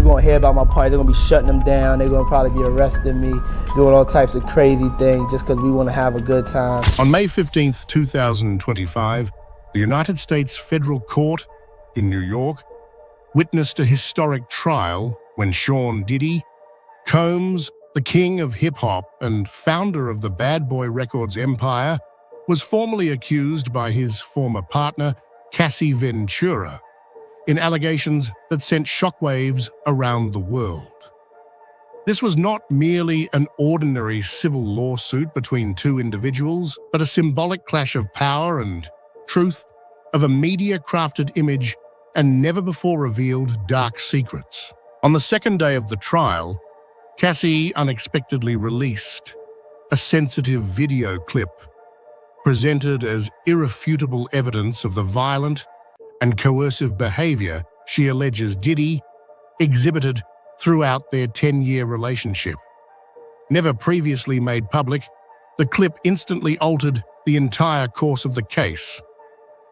people gonna hear about my party, they're gonna be shutting them down, they're gonna probably be arresting me, doing all types of crazy things just because we wanna have a good time. On May 15th, 2025, the United States Federal Court in New York witnessed a historic trial when Sean Diddy Combs, the king of hip-hop and founder of the Bad Boy Records empire, was formally accused by his former partner, Cassie Ventura, in allegations that sent shockwaves around the world. This was not merely an ordinary civil lawsuit between two individuals, but a symbolic clash of power and truth, of a media-crafted image and never-before-revealed dark secrets. On the second day of the trial, Cassie unexpectedly released a sensitive video clip presented as irrefutable evidence of the violent and coercive behavior she alleges Diddy exhibited throughout their 10-year relationship. Never previously made public, the clip instantly altered the entire course of the case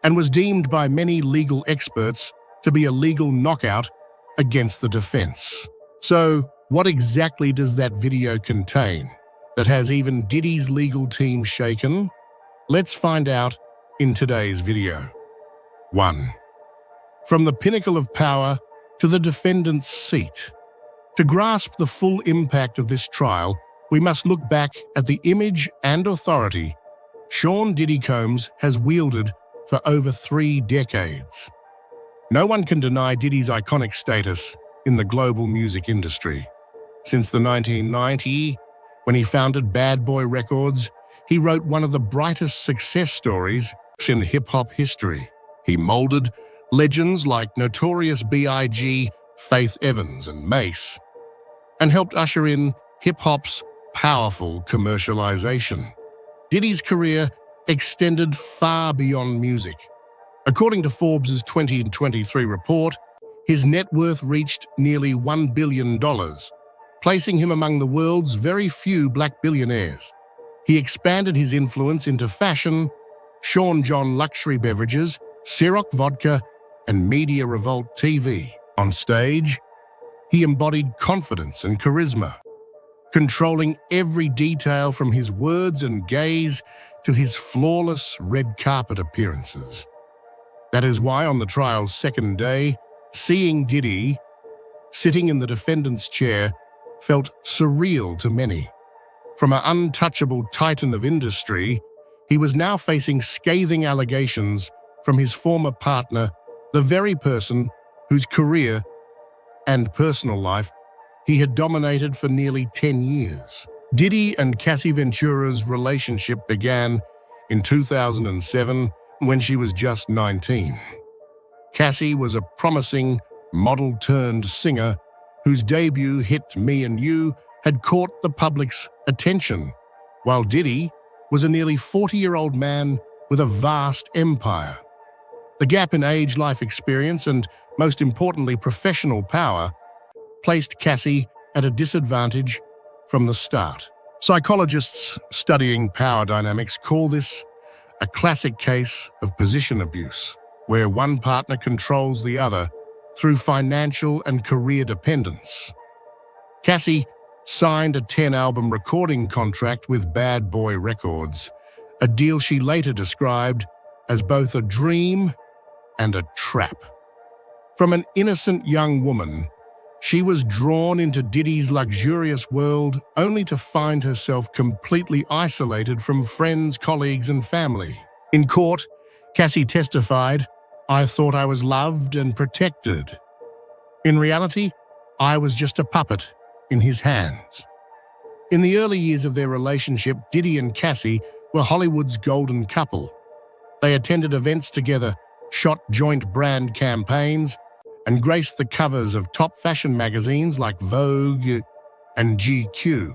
and was deemed by many legal experts to be a legal knockout against the defense. So, what exactly does that video contain that has even Diddy's legal team shaken? Let's find out in today's video. 1. From the pinnacle of power to the defendant's seat. To grasp the full impact of this trial, we must look back at the image and authority Sean Diddy Combs has wielded for over 3 decades. No one can deny Diddy's iconic status in the global music industry. Since the 1990s, when he founded Bad Boy Records, he wrote one of the brightest success stories in hip-hop history. He molded legends like Notorious B.I.G., Faith Evans, and Mace, and helped usher in hip-hop's powerful commercialization. Diddy's career extended far beyond music. According to Forbes' 2023 report, his net worth reached nearly $1 billion, placing him among the world's very few black billionaires. He expanded his influence into fashion, Sean John luxury beverages, Ciroc vodka, and Media Revolt TV. On stage, he embodied confidence and charisma, controlling every detail from his words and gaze to his flawless red carpet appearances. That is why on the trial's second day, seeing Diddy sitting in the defendant's chair felt surreal to many. From an untouchable titan of industry, he was now facing scathing allegations from his former partner, the very person whose career and personal life he had dominated for nearly 10 years. Diddy and Cassie Ventura's relationship began in 2007 when she was just 19. Cassie was a promising model-turned-singer whose debut hit Me and You had caught the public's attention, while Diddy was a nearly 40-year-old man with a vast empire. The gap in age, life experience, and, most importantly, professional power placed Cassie at a disadvantage from the start. Psychologists studying power dynamics call this a classic case of position abuse, where one partner controls the other through financial and career dependence. Cassie signed a 10-album recording contract with Bad Boy Records, a deal she later described as both a dream and a trap. From an innocent young woman, she was drawn into Diddy's luxurious world only to find herself completely isolated from friends, colleagues, and family. In court, Cassie testified, "I thought I was loved and protected. In reality, I was just a puppet in his hands." In the early years of their relationship, Diddy and Cassie were Hollywood's golden couple. They attended events together, shot joint brand campaigns, and graced the covers of top fashion magazines like Vogue and GQ.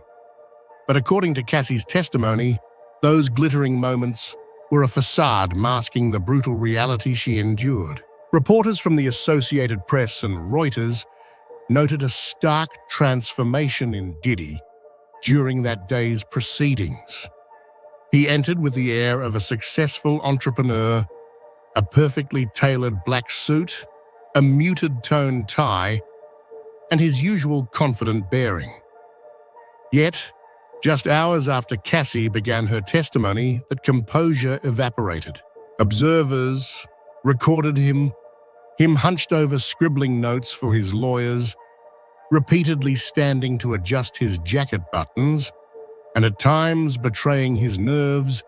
But according to Cassie's testimony, those glittering moments were a facade masking the brutal reality she endured. Reporters from the Associated Press and Reuters noted a stark transformation in Diddy during that day's proceedings. He entered with the air of a successful entrepreneur, a perfectly tailored black suit, a muted tone tie, and his usual confident bearing. Yet, just hours after Cassie began her testimony, that composure evaporated. Observers recorded him hunched over scribbling notes for his lawyers, repeatedly standing to adjust his jacket buttons, and at times betraying his nerves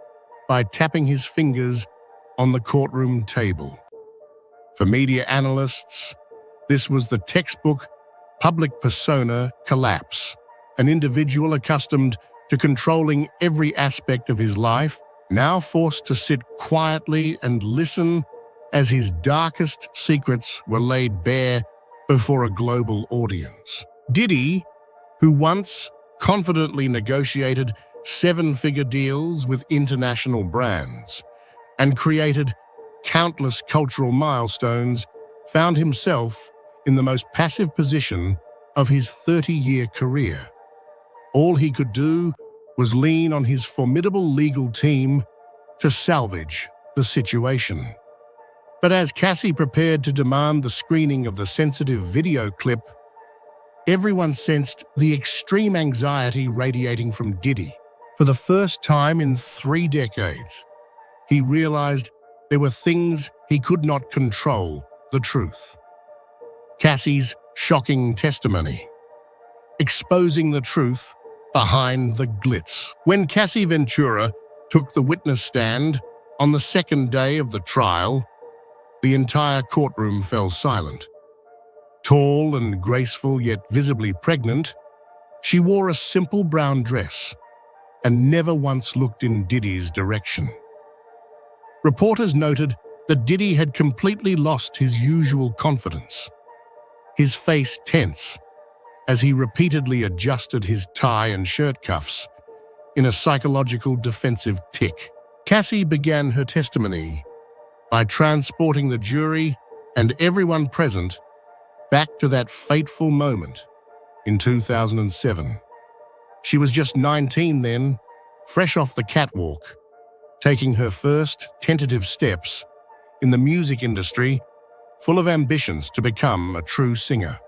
by tapping his fingers on the courtroom table. For media analysts, this was the textbook public persona collapse, an individual accustomed to controlling every aspect of his life, now forced to sit quietly and listen as his darkest secrets were laid bare before a global audience. Diddy, who once confidently negotiated seven-figure deals with international brands and created countless cultural milestones, found himself in the most passive position of his 30-year career. All he could do was lean on his formidable legal team to salvage the situation. But as Cassie prepared to demand the screening of the sensitive video clip, everyone sensed the extreme anxiety radiating from Diddy. For the first time in 3 decades, he realized there were things he could not control: the truth. Cassie's shocking testimony, exposing the truth behind the glitz. When Cassie Ventura took the witness stand on the second day of the trial, the entire courtroom fell silent. Tall and graceful, yet visibly pregnant, she wore a simple brown dress and never once looked in Diddy's direction. Reporters noted that Diddy had completely lost his usual confidence, his face tense as he repeatedly adjusted his tie and shirt cuffs in a psychological defensive tic. Cassie began her testimony by transporting the jury and everyone present back to that fateful moment in 2007. She was just 19 then, fresh off the catwalk, taking her first tentative steps in the music industry, full of ambitions to become a true singer.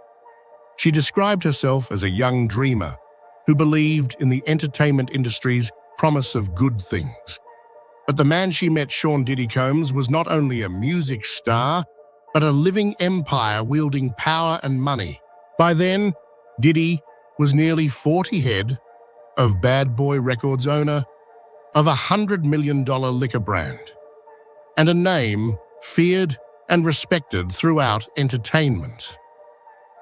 She described herself as a young dreamer who believed in the entertainment industry's promise of good things. But the man she met, Sean Diddy Combs, was not only a music star, but a living empire wielding power and money. By then, Diddy was nearly 40 head of Bad Boy Records, owner of a $100 million liquor brand, and a name feared and respected throughout entertainment.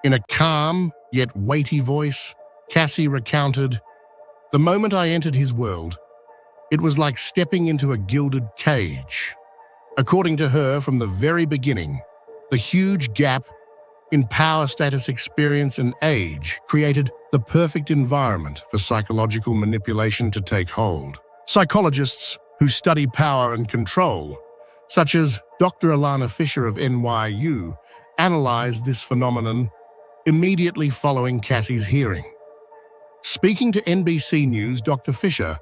In a calm yet weighty voice, Cassie recounted, "The moment I entered his world, it was like stepping into a gilded cage." According to her, from the very beginning, the huge gap in power, status, experience, and age created the perfect environment for psychological manipulation to take hold. Psychologists who study power and control, such as Dr. Alana Fisher of NYU, analyzed this phenomenon immediately following Cassie's hearing. Speaking to NBC News, Dr. Fisher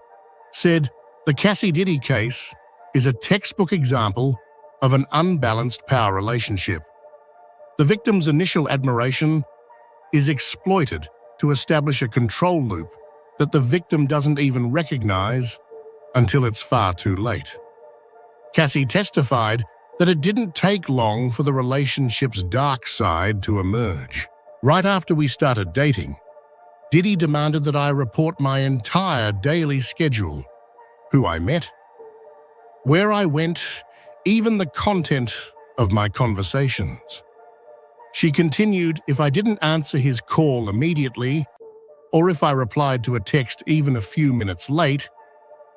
said, "The Cassie Diddy case is a textbook example of an unbalanced power relationship. The victim's initial admiration is exploited to establish a control loop that the victim doesn't even recognize until it's far too late." Cassie testified that it didn't take long for the relationship's dark side to emerge. "Right after we started dating, Diddy demanded that I report my entire daily schedule, who I met, where I went, even the content of my conversations." She continued, "If I didn't answer his call immediately, or if I replied to a text even a few minutes late,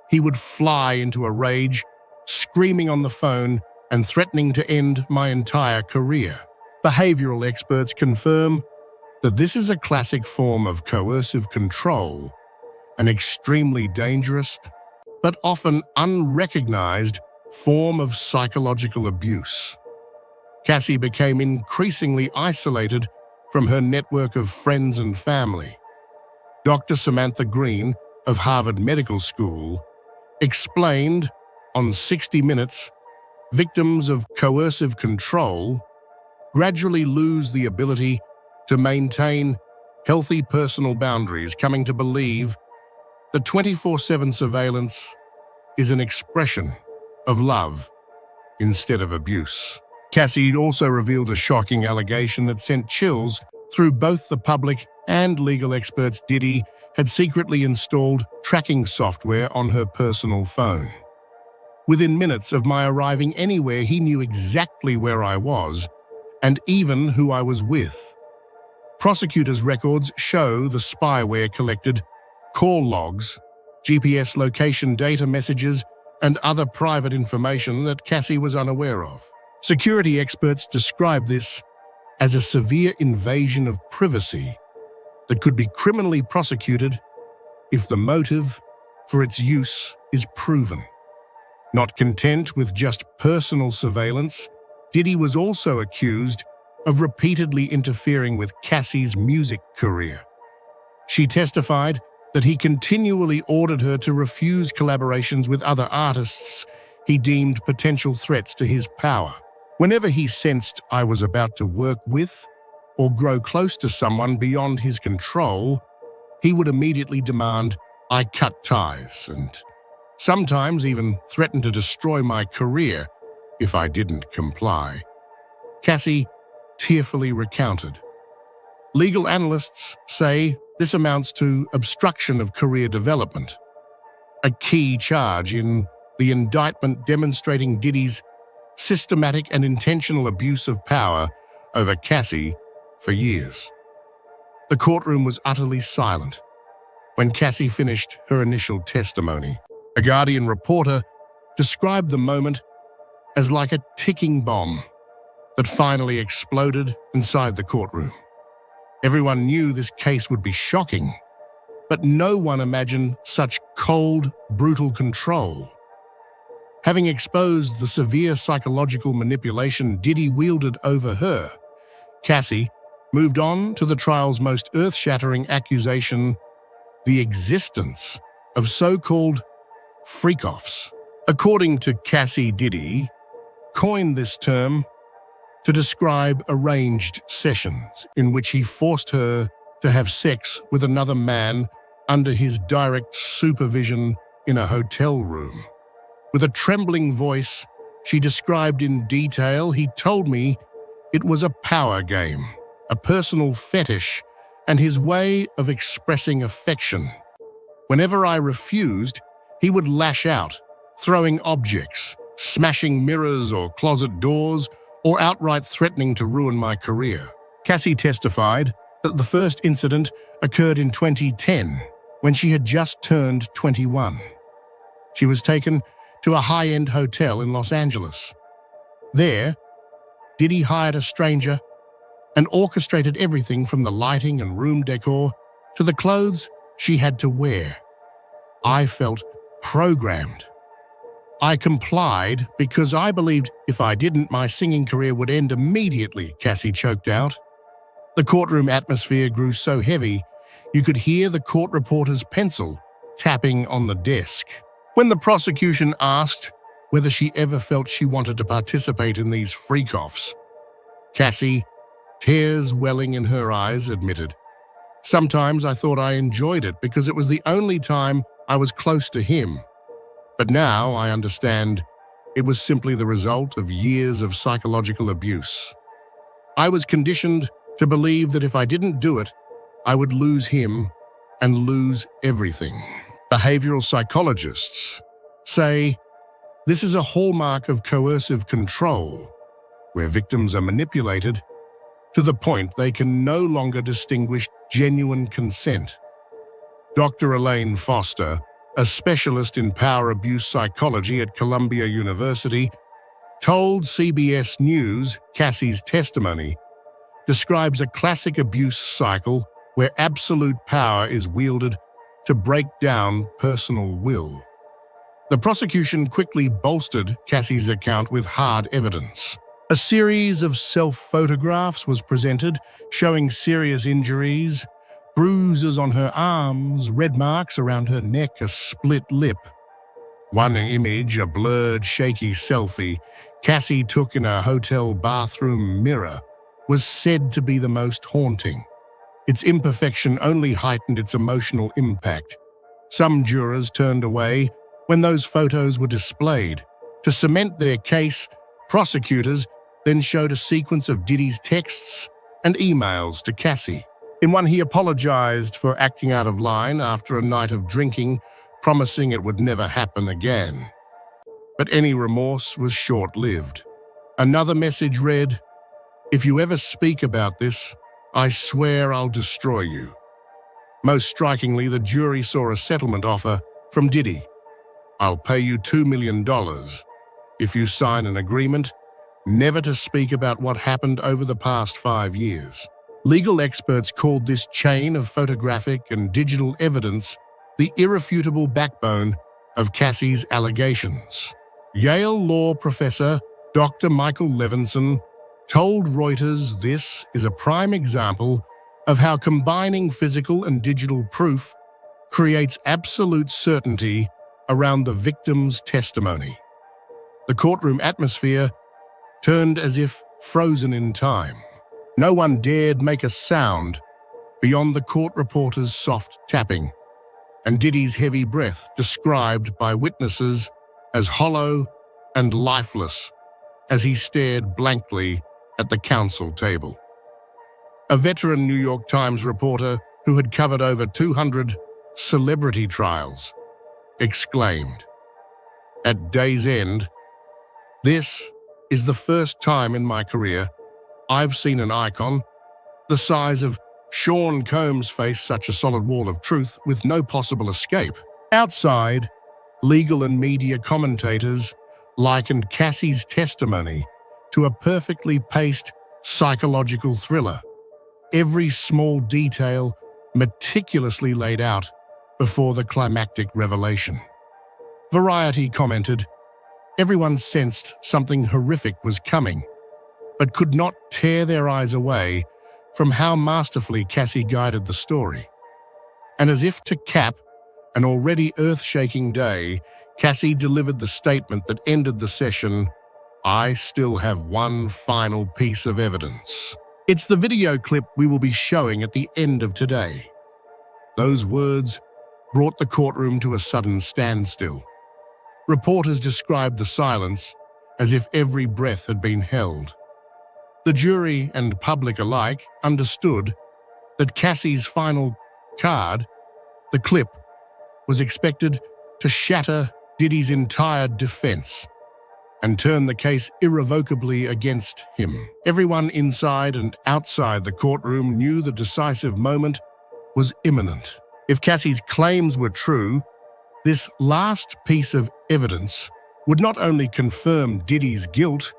he would fly into a rage, screaming on the phone and threatening to end my entire career." Behavioral experts confirm that this is a classic form of coercive control, an extremely dangerous but often unrecognized form of psychological abuse. Cassie became increasingly isolated from her network of friends and family. Dr. Samantha Green of Harvard Medical School explained on 60 Minutes, victims of coercive control gradually lose the ability to maintain healthy personal boundaries, coming to believe that 24/7 surveillance is an expression of love instead of abuse. Cassie also revealed a shocking allegation that sent chills through both the public and legal experts. Diddy had secretly installed tracking software on her personal phone. Within minutes of my arriving anywhere, he knew exactly where I was and even who I was with. Prosecutors' records show the spyware collected call logs, GPS location data messages, and other private information that Cassie was unaware of. Security experts describe this as a severe invasion of privacy that could be criminally prosecuted if the motive for its use is proven. Not content with just personal surveillance, Diddy was also accused of repeatedly interfering with Cassie's music career. She testified that he continually ordered her to refuse collaborations with other artists he deemed potential threats to his power. Whenever he sensed I was about to work with or grow close to someone beyond his control, he would immediately demand I cut ties and sometimes even threaten to destroy my career if I didn't comply. Cassie tearfully recounted. Legal analysts say this amounts to obstruction of career development, a key charge in the indictment demonstrating Diddy's systematic and intentional abuse of power over Cassie for years. The courtroom was utterly silent when Cassie finished her initial testimony. A Guardian reporter described the moment as like a ticking bomb that finally exploded inside the courtroom. Everyone knew this case would be shocking, but no one imagined such cold, brutal control. Having exposed the severe psychological manipulation Diddy wielded over her, Cassie moved on to the trial's most earth-shattering accusation, the existence of so-called freak-offs. According to Cassie, Diddy coined this term to describe arranged sessions in which he forced her to have sex with another man under his direct supervision in a hotel room. With a trembling voice, she described in detail, he told me it was a power game, a personal fetish, and his way of expressing affection. Whenever I refused, he would lash out, throwing objects, smashing mirrors or closet doors, or outright threatening to ruin my career. Cassie testified that the first incident occurred in 2010, when she had just turned 21. She was taken to a high-end hotel in Los Angeles. There, Diddy hired a stranger and orchestrated everything from the lighting and room decor to the clothes she had to wear. I felt programmed. I complied because I believed if I didn't, my singing career would end immediately, Cassie choked out. The courtroom atmosphere grew so heavy, you could hear the court reporter's pencil tapping on the desk. When the prosecution asked whether she ever felt she wanted to participate in these freak-offs, Cassie, tears welling in her eyes, admitted, "Sometimes I thought I enjoyed it because it was the only time I was close to him. But now I understand it was simply the result of years of psychological abuse. I was conditioned to believe that if I didn't do it, I would lose him and lose everything." Behavioral psychologists say this is a hallmark of coercive control, where victims are manipulated to the point they can no longer distinguish genuine consent. Dr. Elaine Foster, a specialist in power abuse psychology at Columbia University, told CBS News Cassie's testimony describes a classic abuse cycle where absolute power is wielded to break down personal will. The prosecution quickly bolstered Cassie's account with hard evidence. A series of self-photographs was presented showing serious injuries, bruises on her arms, red marks around her neck, a split lip. One image, a blurred, shaky selfie, Cassie took in a hotel bathroom mirror, was said to be the most haunting. Its imperfection only heightened its emotional impact. Some jurors turned away when those photos were displayed. To cement their case, prosecutors then showed a sequence of Diddy's texts and emails to Cassie. In one, he apologized for acting out of line after a night of drinking, promising it would never happen again. But any remorse was short-lived. Another message read, "If you ever speak about this, I swear I'll destroy you." Most strikingly, the jury saw a settlement offer from Diddy. "I'll pay you $2 million if you sign an agreement never to speak about what happened over the past 5 years." Legal experts called this chain of photographic and digital evidence the irrefutable backbone of Cassie's allegations. Yale law professor Dr. Michael Levinson told Reuters this is a prime example of how combining physical and digital proof creates absolute certainty around the victim's testimony. The courtroom atmosphere turned as if frozen in time. No one dared make a sound beyond the court reporter's soft tapping and Diddy's heavy breath, described by witnesses as hollow and lifeless as he stared blankly at the counsel table. A veteran New York Times reporter who had covered over 200 celebrity trials exclaimed, "At day's end, this is the first time in my career I've seen an icon the size of Sean Combs face such a solid wall of truth with no possible escape." Outside, legal and media commentators likened Cassie's testimony to a perfectly paced psychological thriller, every small detail meticulously laid out before the climactic revelation. Variety commented, "Everyone sensed something horrific was coming, but could not tear their eyes away from how masterfully Cassie guided the story." And as if to cap an already earth-shaking day, Cassie delivered the statement that ended the session, "I still have one final piece of evidence." It's the video clip we will be showing at the end of today. Those words brought the courtroom to a sudden standstill. Reporters described the silence as if every breath had been held. The jury and public alike understood that Cassie's final card, the clip, was expected to shatter Diddy's entire defense and turn the case irrevocably against him. Everyone inside and outside the courtroom knew the decisive moment was imminent. If Cassie's claims were true, this last piece of evidence would not only confirm Diddy's guilt,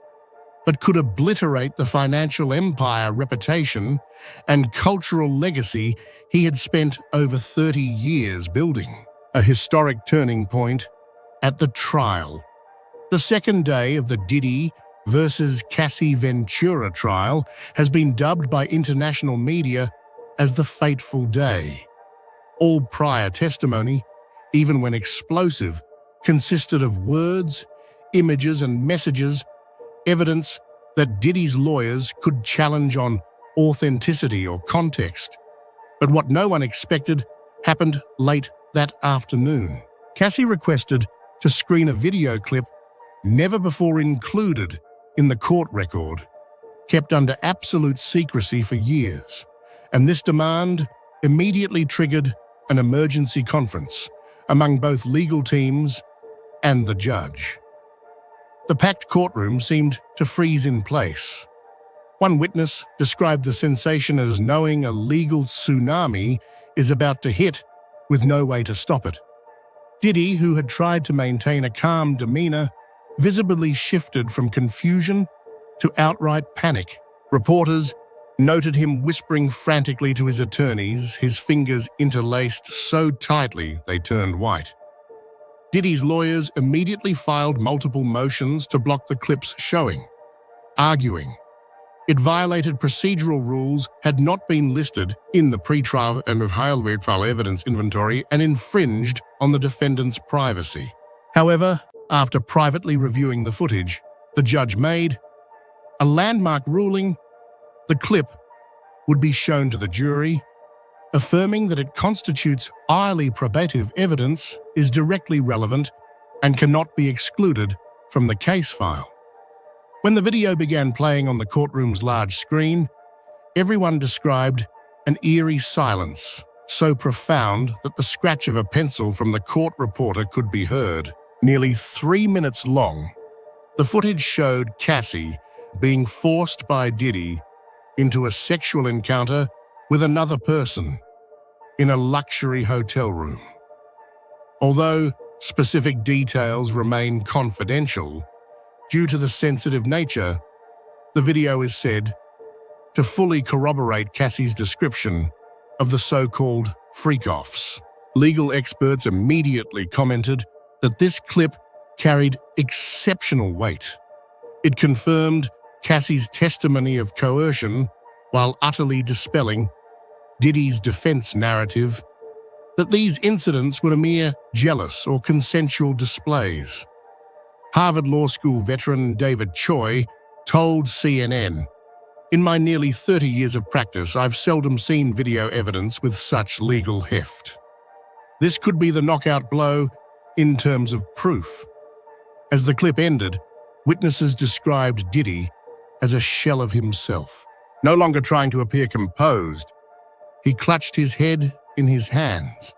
but could obliterate the financial empire, reputation, and cultural legacy he had spent over 30 years building. A historic turning point at the trial. The second day of the Diddy versus Cassie Ventura trial has been dubbed by international media as the fateful day. All prior testimony, even when explosive, consisted of words, images, and messages, evidence that Diddy's lawyers could challenge on authenticity or context. But what no one expected happened late that afternoon. Cassie requested to screen a video clip never before included in the court record, kept under absolute secrecy for years, and this demand immediately triggered an emergency conference among both legal teams and the judge. The packed courtroom seemed to freeze in place. One witness described the sensation as knowing a legal tsunami is about to hit with no way to stop it. Diddy, who had tried to maintain a calm demeanor, visibly shifted from confusion to outright panic. Reporters noted him whispering frantically to his attorneys, his fingers interlaced so tightly they turned white. Diddy's lawyers immediately filed multiple motions to block the clip's showing, arguing it violated procedural rules, had not been listed in the pretrial and trial evidence inventory, and infringed on the defendant's privacy. However, after privately reviewing the footage, the judge made a landmark ruling The clip would be shown to the jury, affirming that it constitutes highly probative evidence, is directly relevant, and cannot be excluded from the case file. When the video began playing on the courtroom's large screen, everyone described an eerie silence, so profound that the scratch of a pencil from the court reporter could be heard. Nearly 3 minutes long, the footage showed Cassie being forced by Diddy into a sexual encounter with another person in a luxury hotel room. Although specific details remain confidential due to the sensitive nature, the video is said to fully corroborate Cassie's description of the so-called freak-offs. Legal experts immediately commented that this clip carried exceptional weight. It confirmed Cassie's testimony of coercion while utterly dispelling Diddy's defense narrative that these incidents were mere jealous or consensual displays. Harvard Law School veteran David Choi told CNN, "In my nearly 30 years of practice, I've seldom seen video evidence with such legal heft. This could be the knockout blow in terms of proof." As the clip ended, witnesses described Diddy as a shell of himself. No longer trying to appear composed, he clutched his head in his hands,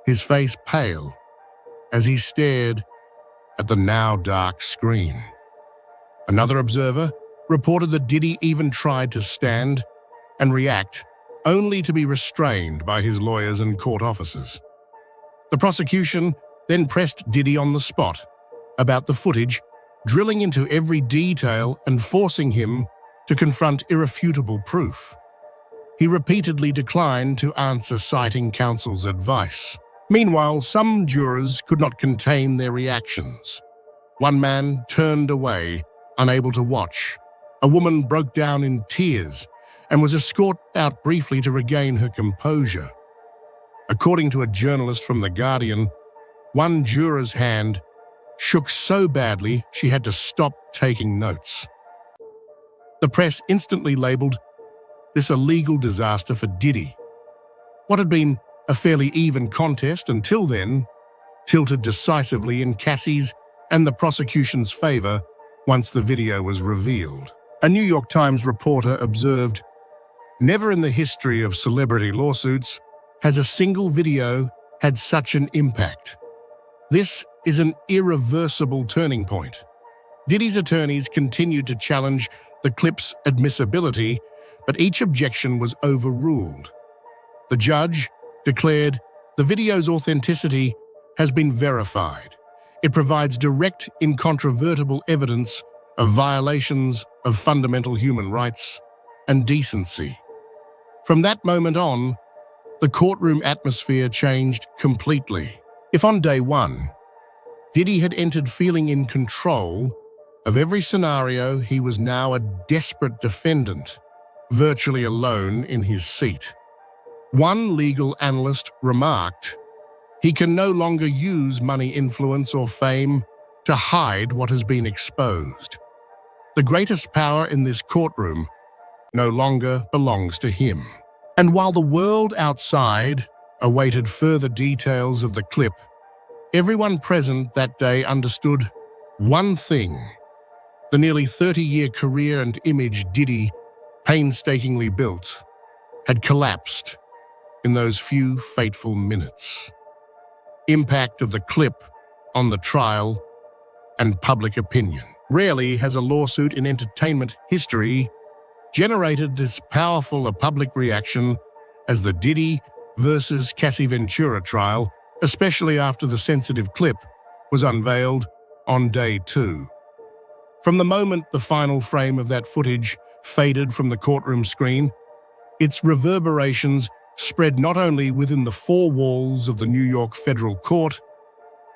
his face pale, as he stared at the now dark screen. Another observer reported that Diddy even tried to stand and react, only to be restrained by his lawyers and court officers. The prosecution then pressed Diddy on the spot about the footage, drilling into every detail and forcing him to confront irrefutable proof. He repeatedly declined to answer, citing counsel's advice. Meanwhile, some jurors could not contain their reactions. One man turned away, unable to watch. A woman broke down in tears and was escorted out briefly to regain her composure. According to a journalist from The Guardian, one juror's hand shook so badly she had to stop taking notes. The press instantly labeled this a legal disaster for Diddy. What had been a fairly even contest until then tilted decisively in Cassie's and the prosecution's favor once the video was revealed. A New York Times reporter observed, "Never in the history of celebrity lawsuits has a single video had such an impact. This is an irreversible turning point." Diddy's attorneys continued to challenge the clip's admissibility, but each objection was overruled. The judge declared the video's authenticity has been verified. It provides direct, incontrovertible evidence of violations of fundamental human rights and decency. From that moment on, the courtroom atmosphere changed completely. If on day one, Diddy had entered feeling in control of every scenario, he was now a desperate defendant, virtually alone in his seat. One legal analyst remarked, "He can no longer use money, influence, or fame to hide what has been exposed. The greatest power in this courtroom no longer belongs to him." And while the world outside awaited further details of the clip, everyone present that day understood one thing: the nearly 30-year career and image Diddy painstakingly built had collapsed in those few fateful minutes. Impact of the clip on the trial and public opinion. Rarely has a lawsuit in entertainment history generated as powerful a public reaction as the Diddy versus Cassie Ventura trial, especially after the sensitive clip was unveiled on day 2. From the moment the final frame of that footage faded from the courtroom screen, its reverberations spread not only within the 4 walls of the New York federal court,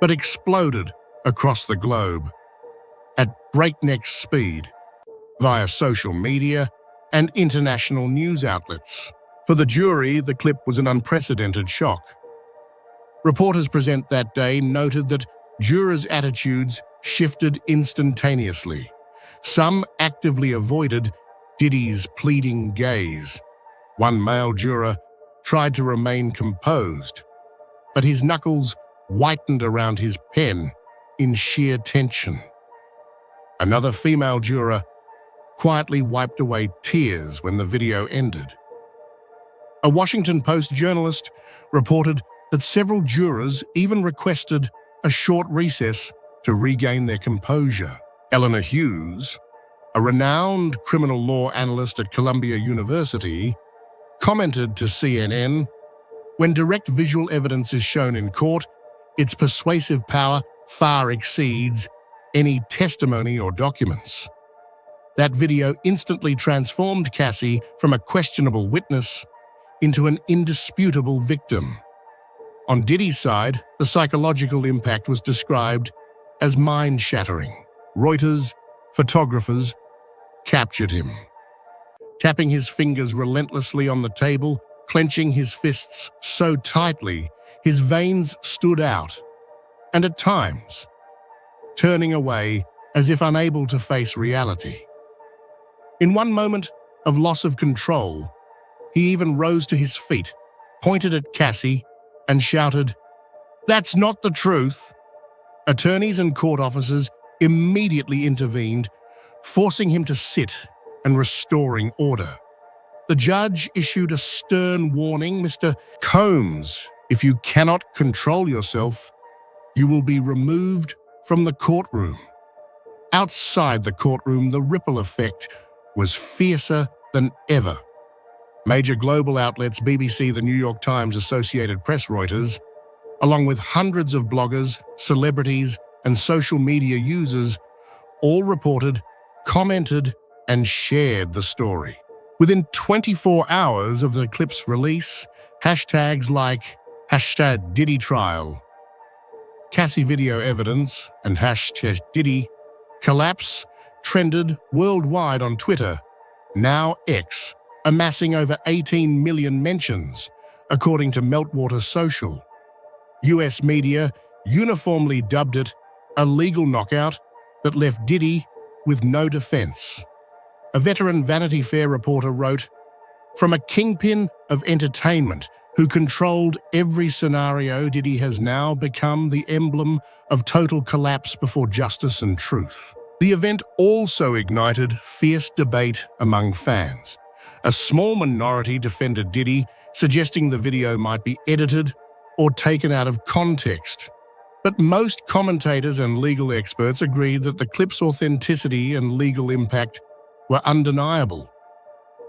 but exploded across the globe at breakneck speed via social media and international news outlets. For the jury, the clip was an unprecedented shock. Reporters present that day noted that jurors' attitudes shifted instantaneously. Some actively avoided Diddy's pleading gaze. One male juror tried to remain composed, but his knuckles whitened around his pen in sheer tension. Another female juror quietly wiped away tears when the video ended. A Washington Post journalist reported that several jurors even requested a short recess to regain their composure. Eleanor Hughes, a renowned criminal law analyst at Columbia University, commented to CNN, "When direct visual evidence is shown in court, its persuasive power far exceeds any testimony or documents." That video instantly transformed Cassie from a questionable witness into an indisputable victim. On Diddy's side, the psychological impact was described as mind-shattering. Reuters photographers captured him, tapping his fingers relentlessly on the table, clenching his fists so tightly his veins stood out, and at times turning away as if unable to face reality. In one moment of loss of control, he even rose to his feet, pointed at Cassie, and shouted, "That's not the truth!" Attorneys and court officers immediately intervened, forcing him to sit and restoring order. The judge issued a stern warning, "Mr. Combs, if you cannot control yourself, you will be removed from the courtroom." Outside the courtroom, the ripple effect was fiercer than ever. Major global outlets, BBC, the New York Times, Associated Press, Reuters, along with hundreds of bloggers, celebrities, and social media users, all reported, commented, and shared the story. Within 24 hours of the clip's release, hashtags like #DiddyTrial, Cassie video evidence, and #Diddy collapse trended worldwide on Twitter, now X, amassing over 18 million mentions, according to Meltwater Social. US media uniformly dubbed it a legal knockout that left Diddy with no defense. A veteran Vanity Fair reporter wrote, "From a kingpin of entertainment who controlled every scenario, Diddy has now become the emblem of total collapse before justice and truth." The event also ignited fierce debate among fans. A small minority defended Diddy, suggesting the video might be edited or taken out of context. But most commentators and legal experts agreed that the clip's authenticity and legal impact were undeniable.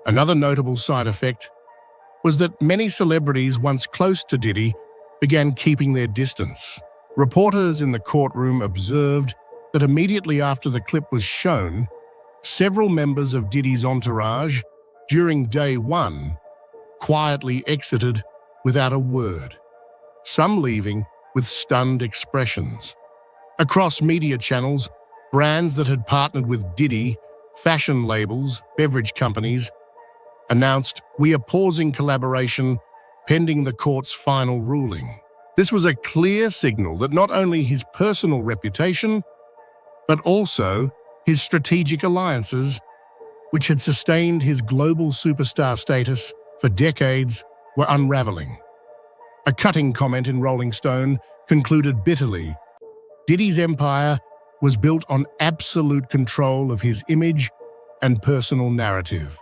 Another notable side effect was that many celebrities once close to Diddy began keeping their distance. Reporters in the courtroom observed that immediately after the clip was shown, several members of Diddy's entourage, during day one, quietly exited without a word, some leaving with stunned expressions. Across media channels, brands that had partnered with Diddy, fashion labels, beverage companies, announced, "We are pausing collaboration pending the court's final ruling." This was a clear signal that not only his personal reputation, but also his strategic alliances, which had sustained his global superstar status for decades, were unraveling. A cutting comment in Rolling Stone concluded bitterly, "Diddy's empire was built on absolute control of his image and personal narrative.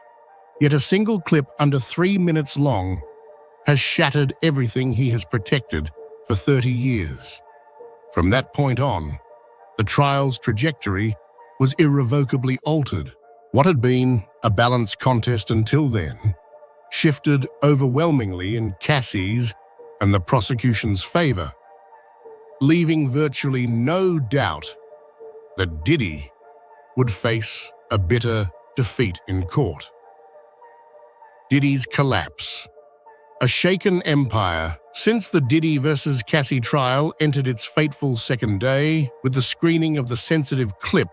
Yet a single clip under 3 minutes long has shattered everything he has protected for 30 years. From that point on, the trial's trajectory was irrevocably altered. What had been a balanced contest until then shifted overwhelmingly in Cassie's and the prosecution's favor, leaving virtually no doubt that Diddy would face a bitter defeat in court. Diddy's collapse. A shaken empire. Since the Diddy versus Cassie trial entered its fateful second day, with the screening of the sensitive clip,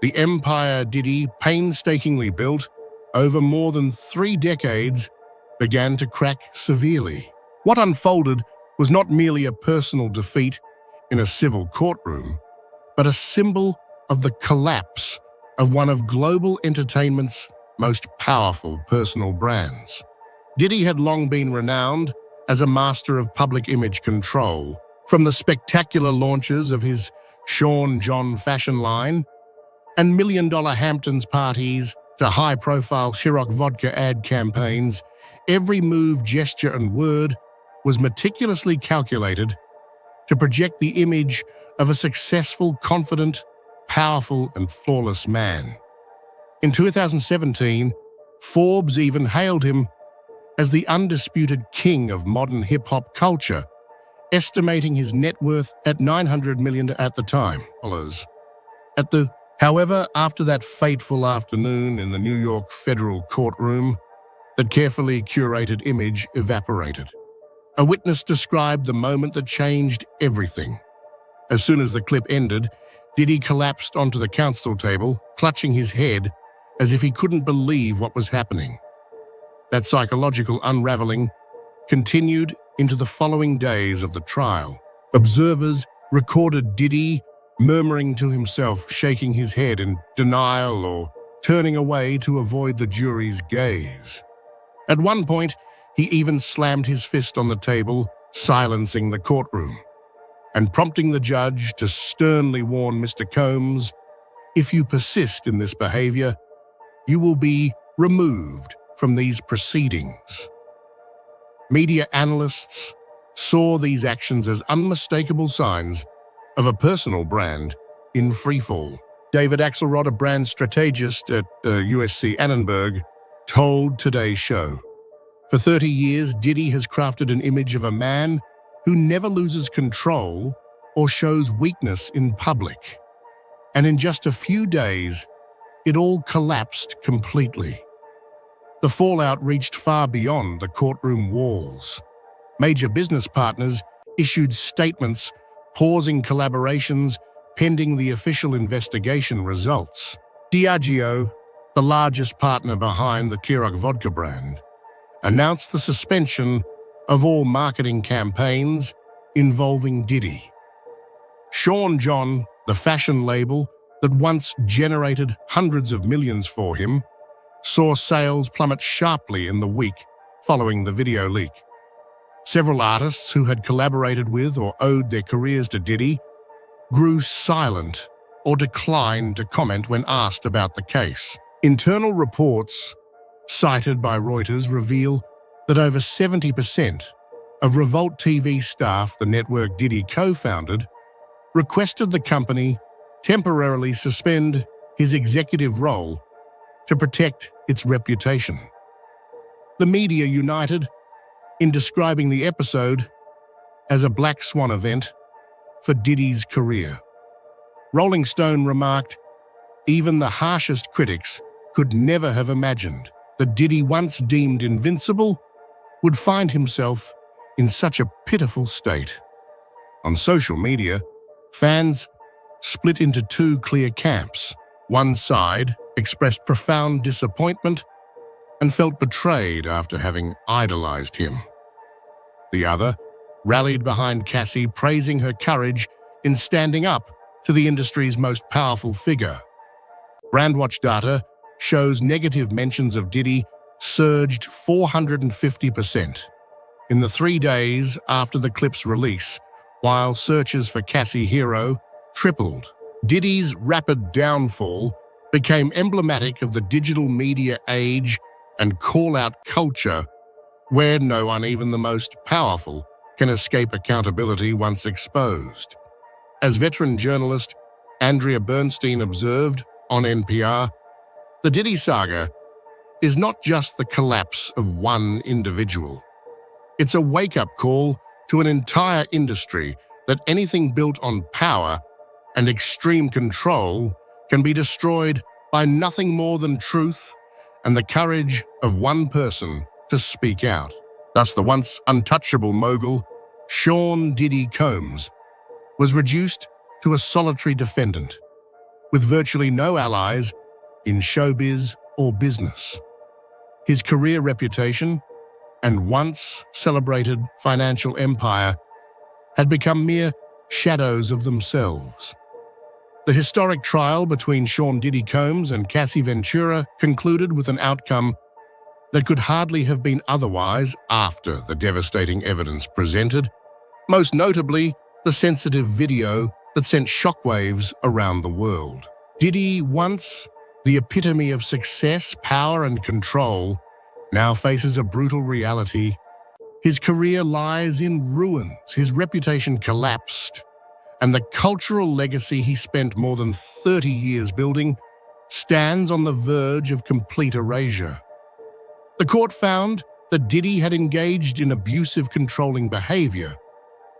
the empire Diddy painstakingly built over more than 3 decades began to crack severely. What unfolded was not merely a personal defeat in a civil courtroom, but a symbol of the collapse of one of global entertainment's most powerful personal brands. Diddy had long been renowned as a master of public image control, from the spectacular launches of his Sean John fashion line and million-dollar Hamptons parties to high-profile Ciroc vodka ad campaigns. Every move, gesture, and word was meticulously calculated to project the image of a successful, confident, powerful, and flawless man. In 2017, Forbes even hailed him as the undisputed king of modern hip-hop culture, estimating his net worth at $900 million at the time. However, after that fateful afternoon in the New York federal courtroom, that carefully curated image evaporated. A witness described the moment that changed everything. As soon as the clip ended, Diddy collapsed onto the counsel table, clutching his head as if he couldn't believe what was happening. That psychological unraveling continued into the following days of the trial. Observers recorded Diddy murmuring to himself, shaking his head in denial or turning away to avoid the jury's gaze. At one point, he even slammed his fist on the table, silencing the courtroom, and prompting the judge to sternly warn Mr. Combs, "If you persist in this behavior, you will be removed from these proceedings." Media analysts saw these actions as unmistakable signs of a personal brand in freefall. David Axelrod, a brand strategist at USC Annenberg, told Today's Show, "For 30 years, Diddy has crafted an image of a man who never loses control or shows weakness in public. And in just a few days, it all collapsed completely." The fallout reached far beyond the courtroom walls. Major business partners issued statements pausing collaborations pending the official investigation results. Diageo, the largest partner behind the Ciroc vodka brand, announced the suspension of all marketing campaigns involving Diddy. Sean John, the fashion label that once generated hundreds of millions for him, saw sales plummet sharply in the week following the video leak. Several artists who had collaborated with or owed their careers to Diddy grew silent or declined to comment when asked about the case. Internal reports cited by Reuters reveal that over 70% of Revolt TV staff the network Diddy co-founded requested the company temporarily suspend his executive role to protect its reputation. The media united in describing the episode as a black swan event for Diddy's career. Rolling Stone remarked, "Even the harshest critics could never have imagined that Diddy, once deemed invincible, would find himself in such a pitiful state." On social media, fans split into two clear camps. One side expressed profound disappointment and felt betrayed after having idolized him. The other rallied behind Cassie, praising her courage in standing up to the industry's most powerful figure. Brandwatch data shows negative mentions of Diddy surged 450% in the 3 days after the clip's release, while searches for Cassie Hero tripled. Diddy's rapid downfall became emblematic of the digital media age and call-out culture where no one, even the most powerful, can escape accountability once exposed. As veteran journalist Andrea Bernstein observed on NPR, the Diddy saga is not just the collapse of one individual. It's a wake-up call to an entire industry that anything built on power and extreme control can be destroyed by nothing more than truth and the courage of one person to speak out. Thus, the once untouchable mogul, Sean Diddy Combs, was reduced to a solitary defendant, with virtually no allies in showbiz or business. His career reputation and once celebrated financial empire had become mere shadows of themselves. The historic trial between Sean Diddy Combs and Cassie Ventura concluded with an outcome that could hardly have been otherwise after the devastating evidence presented, most notably the sensitive video that sent shockwaves around the world. Diddy, once the epitome of success, power, and control, now faces a brutal reality. His career lies in ruins, his reputation collapsed, and the cultural legacy he spent more than 30 years building stands on the verge of complete erasure. The court found that Diddy had engaged in abusive, controlling behavior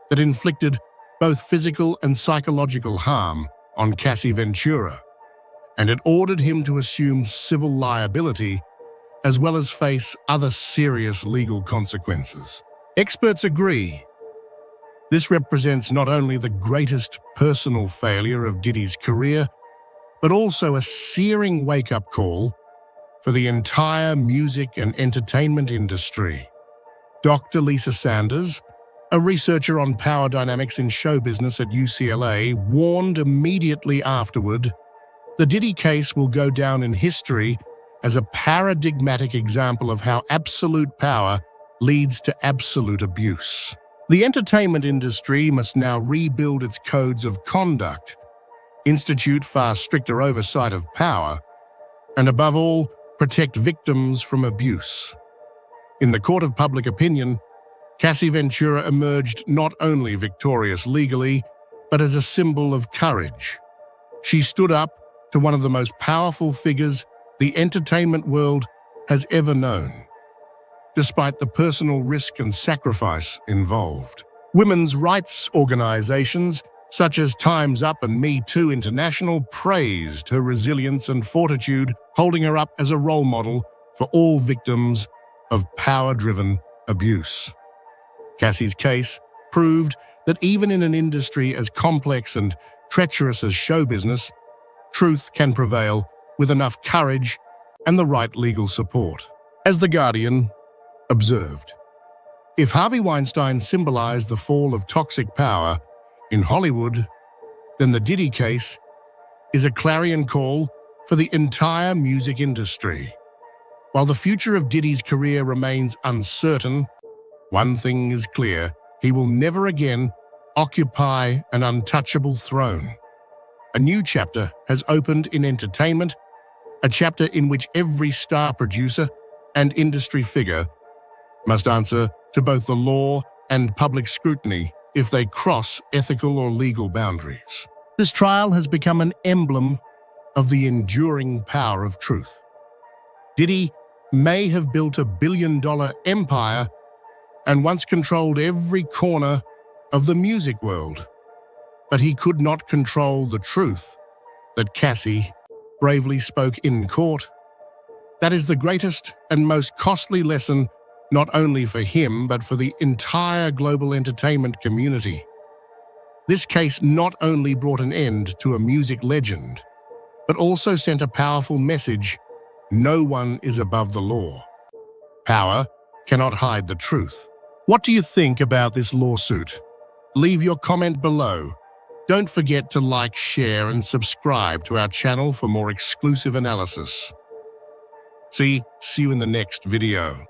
that inflicted both physical and psychological harm on Cassie Ventura, and it ordered him to assume civil liability as well as face other serious legal consequences. Experts agree this represents not only the greatest personal failure of Diddy's career, but also a searing wake-up call for the entire music and entertainment industry. Dr. Lisa Sanders, a researcher on power dynamics in show business at UCLA, warned immediately afterward, the Diddy case will go down in history as a paradigmatic example of how absolute power leads to absolute abuse. The entertainment industry must now rebuild its codes of conduct, institute far stricter oversight of power, and above all, protect victims from abuse. In the court of public opinion, Cassie Ventura emerged not only victorious legally, but as a symbol of courage. She stood up to one of the most powerful figures the entertainment world has ever known, despite the personal risk and sacrifice involved. Women's rights organizations such as Time's Up and Me Too International praised her resilience and fortitude, holding her up as a role model for all victims of power-driven abuse. Cassie's case proved that even in an industry as complex and treacherous as show business, truth can prevail with enough courage and the right legal support. As The Guardian observed, if Harvey Weinstein symbolized the fall of toxic power in Hollywood, then the Diddy case is a clarion call for the entire music industry. While the future of Diddy's career remains uncertain, one thing is clear: he will never again occupy an untouchable throne. A new chapter has opened in entertainment, a chapter in which every star producer and industry figure must answer to both the law and public scrutiny if they cross ethical or legal boundaries. This trial has become an emblem of the enduring power of truth. Diddy may have built a billion-dollar empire and once controlled every corner of the music world, but he could not control the truth that Cassie bravely spoke in court. That is the greatest and most costly lesson, not only for him, but for the entire global entertainment community. This case not only brought an end to a music legend, but also sent a powerful message: no one is above the law. Power cannot hide the truth. What do you think about this lawsuit? Leave your comment below. Don't forget to like, share, and subscribe to our channel for more exclusive analysis. See you in the next video.